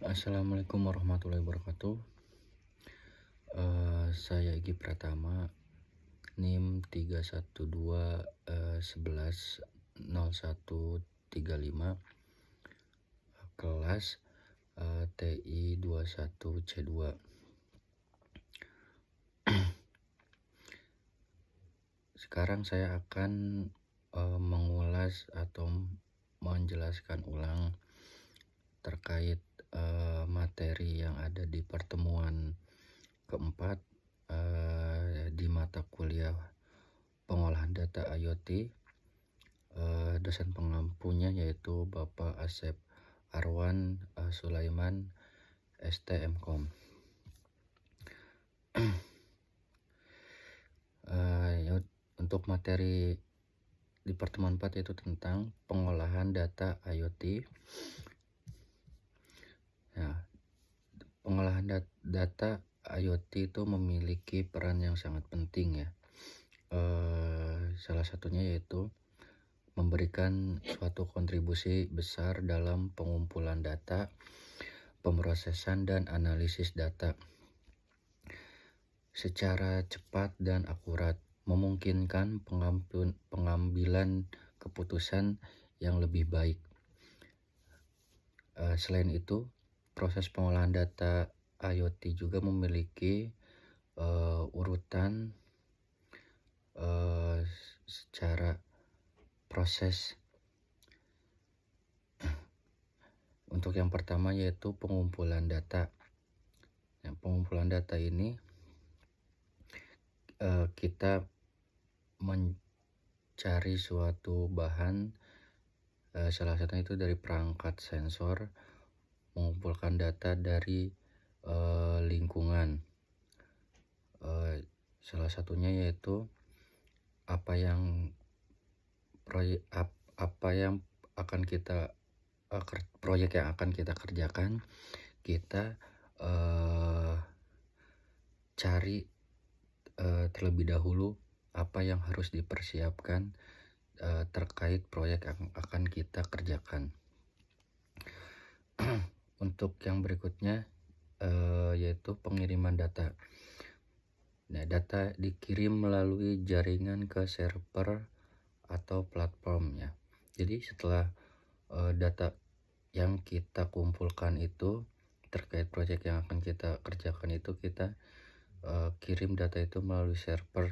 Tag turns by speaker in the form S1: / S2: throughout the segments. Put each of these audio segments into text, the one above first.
S1: Assalamualaikum warahmatullahi wabarakatuh. Saya Egi Pratama, NIM 312 11 0135, kelas TI 21C2. Sekarang saya akan mengulas atau menjelaskan ulang terkait materi yang ada di pertemuan keempat di mata kuliah pengolahan data IoT. Dosen pengampunya yaitu Bapak Asep Arwan Sulaiman, STMkom. Untuk materi di pertemuan 4 itu tentang pengolahan data IoT. Ya, pengolahan data IoT itu memiliki peran yang sangat penting ya. Salah satunya yaitu memberikan suatu kontribusi besar dalam pengumpulan data, pemrosesan dan analisis data secara cepat dan akurat, memungkinkan pengambilan keputusan yang lebih baik. Selain itu, proses pengolahan data IoT juga memiliki urutan secara proses. Untuk yang pertama yaitu pengumpulan data. Pengumpulan data ini kita mencari suatu bahan, salah satunya itu dari perangkat sensor, mengumpulkan data dari lingkungan. Salah satunya yaitu proyek yang akan kita kerjakan, kita cari terlebih dahulu apa yang harus dipersiapkan terkait proyek yang akan kita kerjakan. Untuk yang berikutnya yaitu pengiriman data. Nah, data dikirim melalui jaringan ke server atau platformnya. Jadi setelah data yang kita kumpulkan itu terkait proyek yang akan kita kerjakan itu, kita kirim data itu melalui server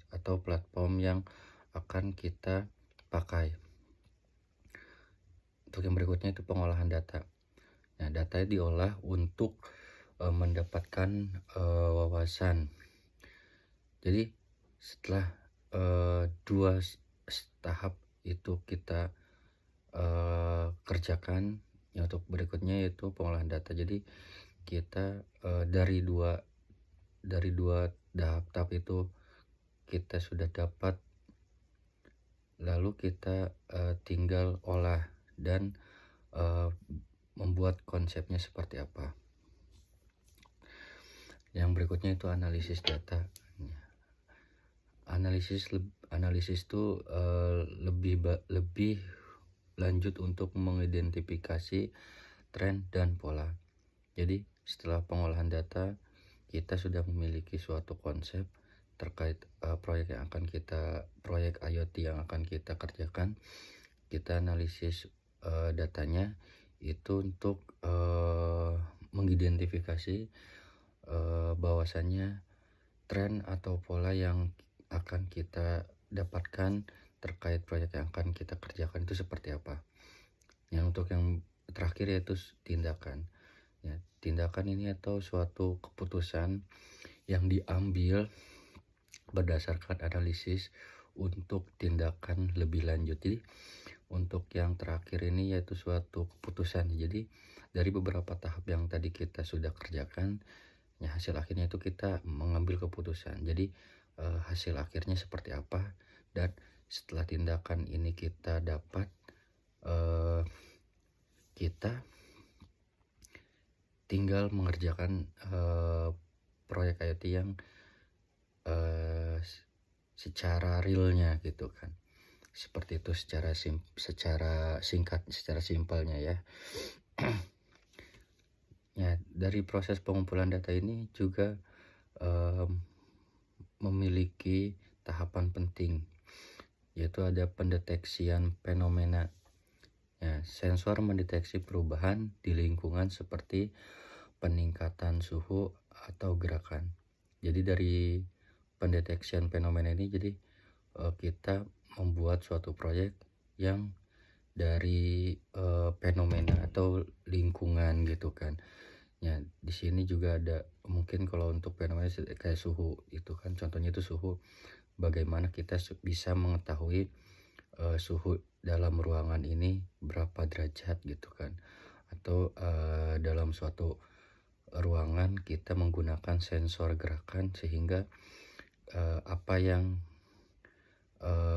S1: atau platform yang akan kita pakai. Untuk yang berikutnya itu pengolahan data. Nah, data diolah untuk mendapatkan wawasan. Jadi setelah dua tahap itu kita kerjakan, ya untuk berikutnya yaitu pengolahan data. Jadi kita dari dua tahap itu kita sudah dapat, lalu kita tinggal olah dan membuat konsepnya seperti apa. Yang berikutnya itu analisis data. Analisis itu lebih lanjut untuk mengidentifikasi tren dan pola. Jadi setelah pengolahan data, kita sudah memiliki suatu konsep terkait proyek IoT yang akan kita kerjakan. Kita analisis datanya itu untuk mengidentifikasi bahwasannya tren atau pola yang akan kita dapatkan terkait proyek yang akan kita kerjakan itu seperti apa. Yang untuk yang terakhir yaitu tindakan. Ya, tindakan ini atau suatu keputusan yang diambil berdasarkan analisis untuk tindakan lebih lanjut. Jadi untuk yang terakhir ini yaitu suatu keputusan. Jadi dari beberapa tahap yang tadi kita sudah kerjakan, ya hasil akhirnya itu kita mengambil keputusan. Jadi hasil akhirnya seperti apa, dan setelah tindakan ini kita dapat, kita tinggal mengerjakan proyek IoT yang secara realnya gitu kan. Seperti itu secara singkat, secara simpelnya ya. Ya, dari proses pengumpulan data ini juga em, memiliki tahapan penting, yaitu ada pendeteksian fenomena. Ya, sensor mendeteksi perubahan di lingkungan seperti peningkatan suhu atau gerakan. Jadi dari pendeteksian fenomena ini, jadi kita membuat suatu proyek yang dari fenomena atau lingkungan gitu kan. Ya, di sini juga ada mungkin kalau untuk fenomena kayak suhu itu kan, contohnya itu suhu. Bagaimana kita bisa mengetahui suhu dalam ruangan ini berapa derajat gitu kan, atau dalam suatu ruangan kita menggunakan sensor gerakan sehingga apa yang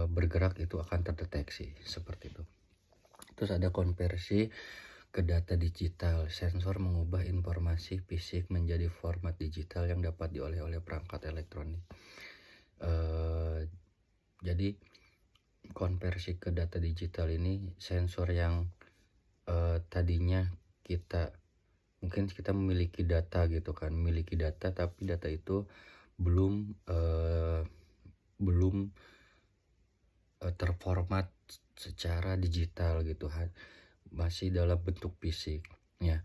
S1: bergerak itu akan terdeteksi seperti itu. Terus ada konversi ke data digital. Sensor mengubah informasi fisik menjadi format digital yang dapat dioleh oleh perangkat elektronik. Jadi konversi ke data digital ini sensor yang tadinya mungkin kita memiliki data gitu kan, memiliki data tapi data itu belum terformat secara digital gitu kan, masih dalam bentuk fisik. Ya,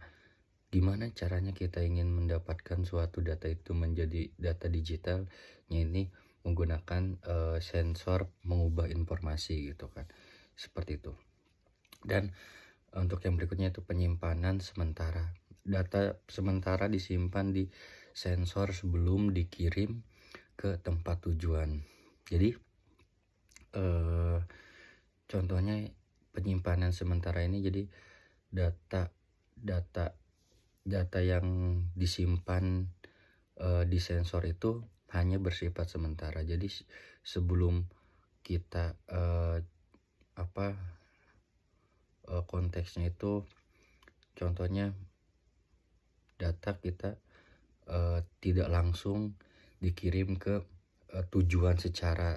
S1: gimana caranya kita ingin mendapatkan suatu data itu menjadi data digital? Ya, ini menggunakan sensor mengubah informasi gitu kan, seperti itu. Dan untuk yang berikutnya itu penyimpanan sementara. Data sementara disimpan di sensor sebelum dikirim ke tempat tujuan. Jadi contohnya penyimpanan sementara ini, jadi data data data yang disimpan di sensor itu hanya bersifat sementara. Jadi sebelum kita konteksnya itu, contohnya data kita tidak langsung dikirim ke tujuan secara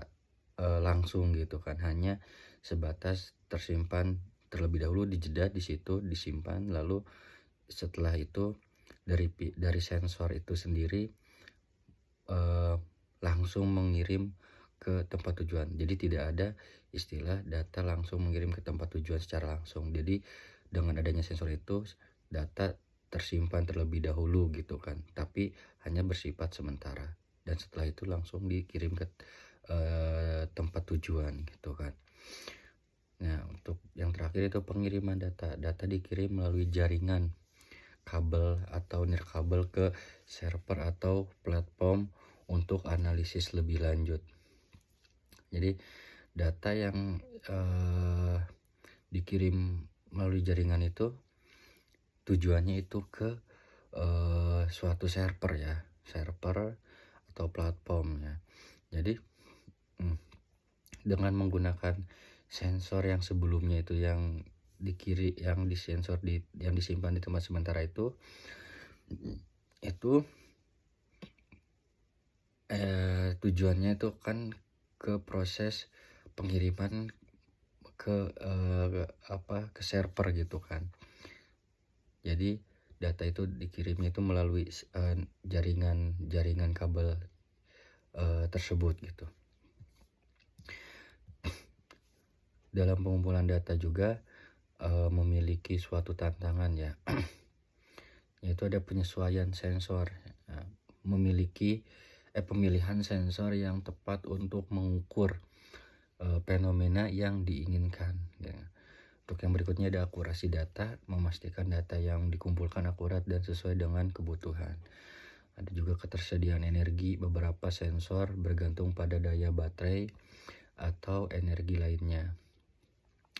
S1: langsung gitu kan, hanya sebatas tersimpan terlebih dahulu, dijeda di situ, disimpan, lalu setelah itu dari sensor itu sendiri langsung mengirim ke tempat tujuan. Jadi tidak ada istilah data langsung mengirim ke tempat tujuan secara langsung. Jadi dengan adanya sensor itu, data tersimpan terlebih dahulu gitu kan, tapi hanya bersifat sementara, dan setelah itu langsung dikirim ke tempat tujuan gitu kan. Nah, untuk yang terakhir itu pengiriman data. Data dikirim melalui jaringan kabel atau nirkabel ke server atau platform untuk analisis lebih lanjut. Jadi data yang dikirim melalui jaringan itu tujuannya itu ke suatu server ya, server atau platform ya. Jadi dengan menggunakan sensor yang sebelumnya itu yang yang disimpan di tempat sementara itu tujuannya itu kan ke proses pengiriman ke server gitu kan. Jadi data itu dikirimnya itu melalui jaringan kabel tersebut gitu. Dalam pengumpulan data juga memiliki suatu tantangan ya, yaitu ada penyesuaian sensor. Pemilihan sensor yang tepat untuk mengukur fenomena yang diinginkan ya. Untuk yang berikutnya ada akurasi data, memastikan data yang dikumpulkan akurat dan sesuai dengan kebutuhan. Ada juga ketersediaan energi. Beberapa sensor bergantung pada daya baterai atau energi lainnya.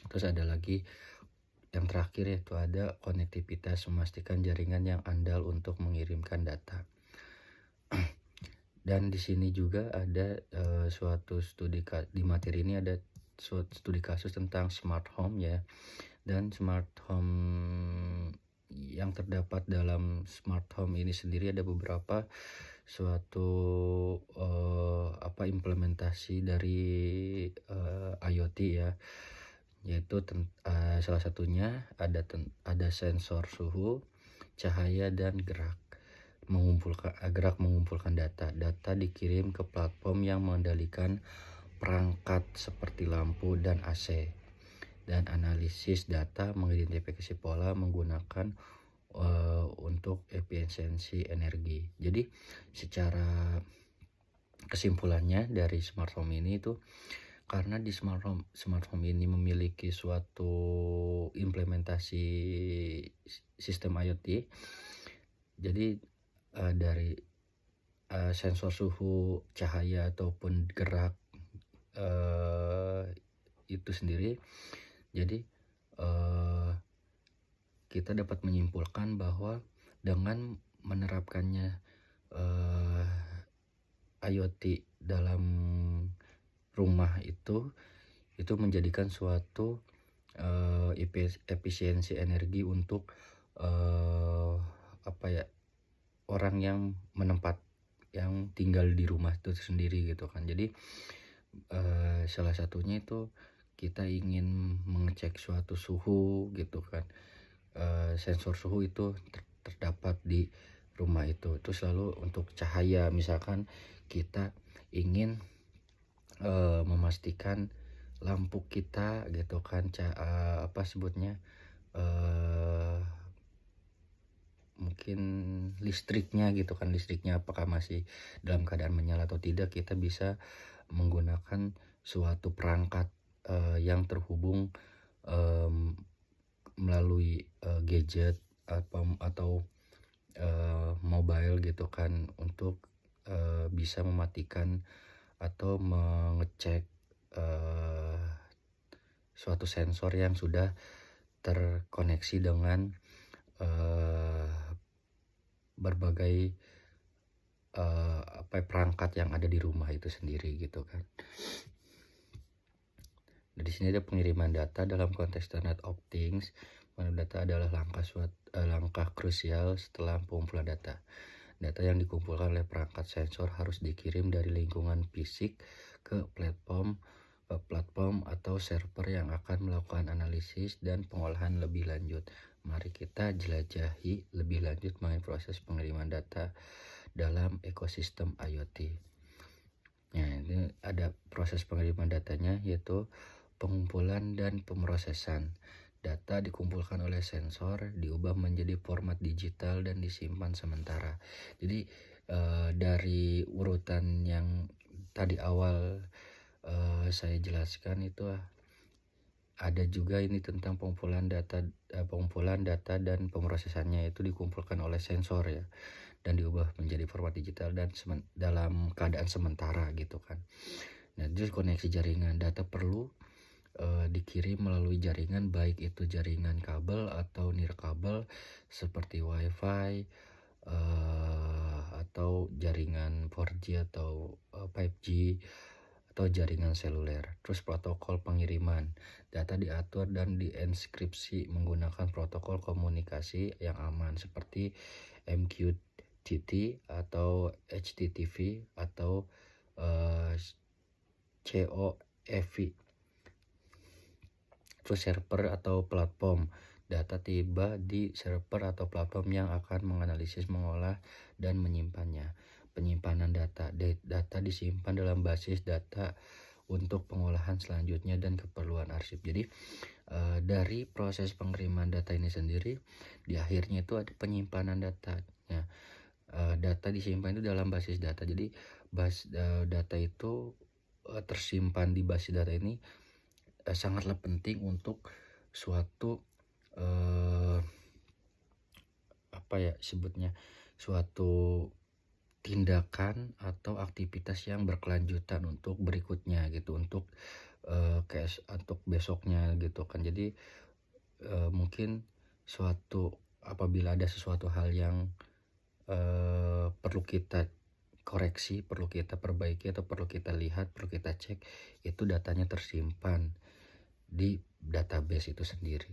S1: Terus ada lagi yang terakhir, yaitu ada konektivitas, memastikan jaringan yang andal untuk mengirimkan data. Dan di sini juga ada suatu studi di materi ini ada suatu studi kasus tentang smart home ya. Dan smart home yang terdapat dalam smart home ini sendiri ada beberapa suatu implementasi dari IoT ya, yaitu salah satunya ada sensor suhu, cahaya, dan gerak mengumpulkan data. Data dikirim ke platform yang mengendalikan perangkat seperti lampu dan AC. Dan analisis data mengidentifikasi pola menggunakan untuk efisiensi energi. Jadi secara kesimpulannya dari smart home ini itu karena di smart home ini memiliki suatu implementasi sistem IoT, jadi dari sensor suhu, cahaya ataupun gerak itu sendiri, jadi kita dapat menyimpulkan bahwa dengan menerapkannya IoT dalam rumah itu menjadikan suatu efisiensi energi untuk orang yang tinggal di rumah itu sendiri gitu kan. Jadi salah satunya itu kita ingin mengecek suatu suhu gitu kan. Sensor suhu itu terdapat di rumah itu selalu untuk cahaya. Misalkan kita ingin memastikan lampu kita gitu kan mungkin listriknya gitu kan, listriknya apakah masih dalam keadaan menyala atau tidak, kita bisa menggunakan suatu perangkat yang terhubung melalui gadget atau mobile gitu kan, untuk bisa mematikan atau mengecek suatu sensor yang sudah terkoneksi dengan berbagai perangkat yang ada di rumah itu sendiri gitu kan. Di sini ada pengiriman data dalam konteks Internet of Things. Data adalah langkah krusial setelah pengumpulan data. Data yang dikumpulkan oleh perangkat sensor harus dikirim dari lingkungan fisik ke platform atau server yang akan melakukan analisis dan pengolahan lebih lanjut. Mari kita jelajahi lebih lanjut mengenai proses pengiriman data dalam ekosistem IoT. Nah, ini ada proses pengiriman datanya, yaitu pengumpulan dan pemrosesan. Data dikumpulkan oleh sensor, diubah menjadi format digital dan disimpan sementara. Jadi dari urutan yang tadi awal saya jelaskan itu ada juga ini tentang pengumpulan data dan pemrosesannya, itu dikumpulkan oleh sensor ya, dan diubah menjadi format digital dan dalam keadaan sementara gitu kan. Nah, terus koneksi jaringan, data perlu dikirim melalui jaringan, baik itu jaringan kabel atau nirkabel seperti WiFi atau jaringan 4G atau 5G atau jaringan seluler. Terus protokol pengiriman, data diatur dan dienkripsi menggunakan protokol komunikasi yang aman seperti MQTT atau HTTP atau COAP. Terus server atau platform, data tiba di server atau platform yang akan menganalisis, mengolah, dan menyimpannya. Penyimpanan data disimpan dalam basis data untuk pengolahan selanjutnya dan keperluan arsip. Jadi dari proses pengiriman data ini sendiri, di akhirnya itu ada penyimpanan data. Data disimpan itu dalam basis data. Jadi data itu tersimpan di basis data ini sangatlah penting untuk suatu suatu tindakan atau aktivitas yang berkelanjutan untuk berikutnya gitu, untuk besoknya gitu kan. Jadi mungkin apabila ada sesuatu hal yang perlu kita koreksi, perlu kita perbaiki, atau perlu kita lihat, perlu kita cek, itu datanya tersimpan di database itu sendiri.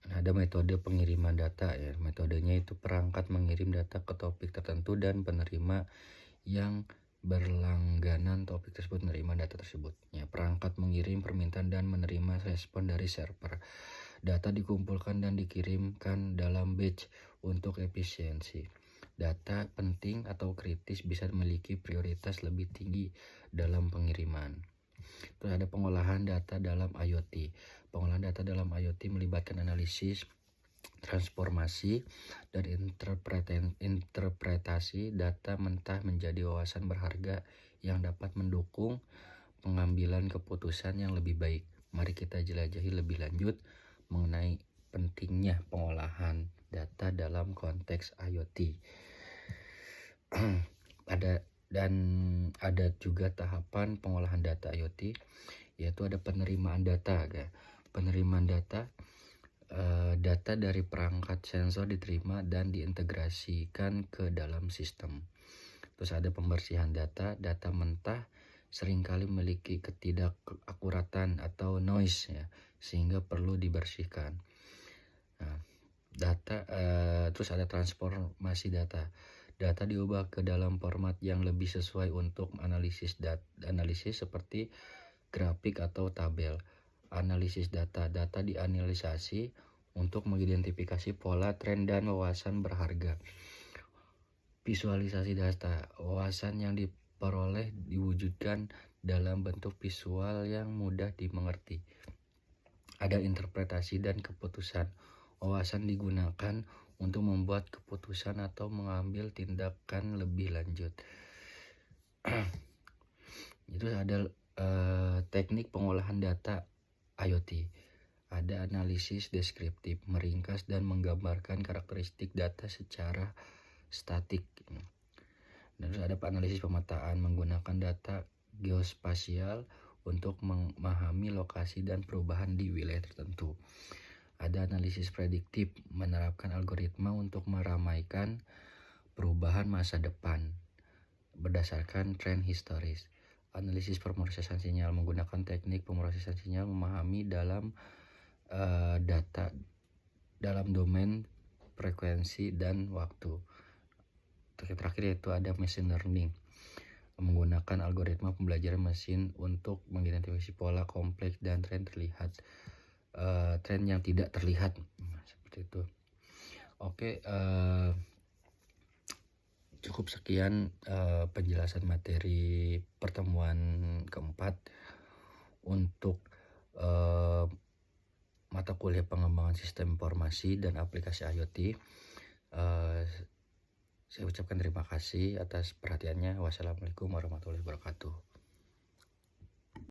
S1: Nah, ada metode pengiriman data ya. Metodenya itu perangkat mengirim data ke topik tertentu dan penerima yang berlangganan topik tersebut menerima data tersebut. Ya, perangkat mengirim permintaan dan menerima respon dari server. Data dikumpulkan dan dikirimkan dalam batch untuk efisiensi. Data penting atau kritis bisa memiliki prioritas lebih tinggi dalam pengiriman. Terus ada pengolahan data dalam IoT. Pengolahan data dalam IoT melibatkan analisis, transformasi, dan interpretasi data mentah menjadi wawasan berharga yang dapat mendukung pengambilan keputusan yang lebih baik. Mari kita jelajahi lebih lanjut mengenai pentingnya pengolahan data dalam konteks IoT. Ada juga tahapan pengolahan data IoT, yaitu ada penerimaan data. Penerimaan data, data dari perangkat sensor diterima dan diintegrasikan ke dalam sistem. Terus ada pembersihan data. Data mentah seringkali memiliki ketidakakuratan atau noise ya, sehingga perlu dibersihkan. Nah, terus ada transformasi data. Data diubah ke dalam format yang lebih sesuai untuk analisis seperti grafik atau tabel. Analisis data dianalisasi untuk mengidentifikasi pola, tren, dan wawasan berharga. Visualisasi data, wawasan yang diperoleh diwujudkan dalam bentuk visual yang mudah dimengerti. Ada interpretasi dan keputusan. Wawasan digunakan untuk membuat keputusan atau mengambil tindakan lebih lanjut. Itu ada teknik pengolahan data IoT. Ada analisis deskriptif, meringkas dan menggambarkan karakteristik data secara statik. Dan terus ada analisis pemetaan, menggunakan data geospasial untuk memahami lokasi dan perubahan di wilayah tertentu. Ada analisis prediktif, menerapkan algoritma untuk meramaikan perubahan masa depan berdasarkan tren historis. Analisis pemrosesan sinyal, menggunakan teknik pemrosesan sinyal memahami dalam data dalam domain frekuensi dan waktu. Terakhir yaitu ada machine learning, menggunakan algoritma pembelajaran mesin untuk mengidentifikasi pola kompleks dan tren yang tidak terlihat, seperti itu. Oke, cukup sekian penjelasan materi pertemuan keempat untuk mata kuliah pengembangan sistem informasi dan aplikasi IoT. Saya ucapkan terima kasih atas perhatiannya. Wassalamualaikum warahmatullahi wabarakatuh.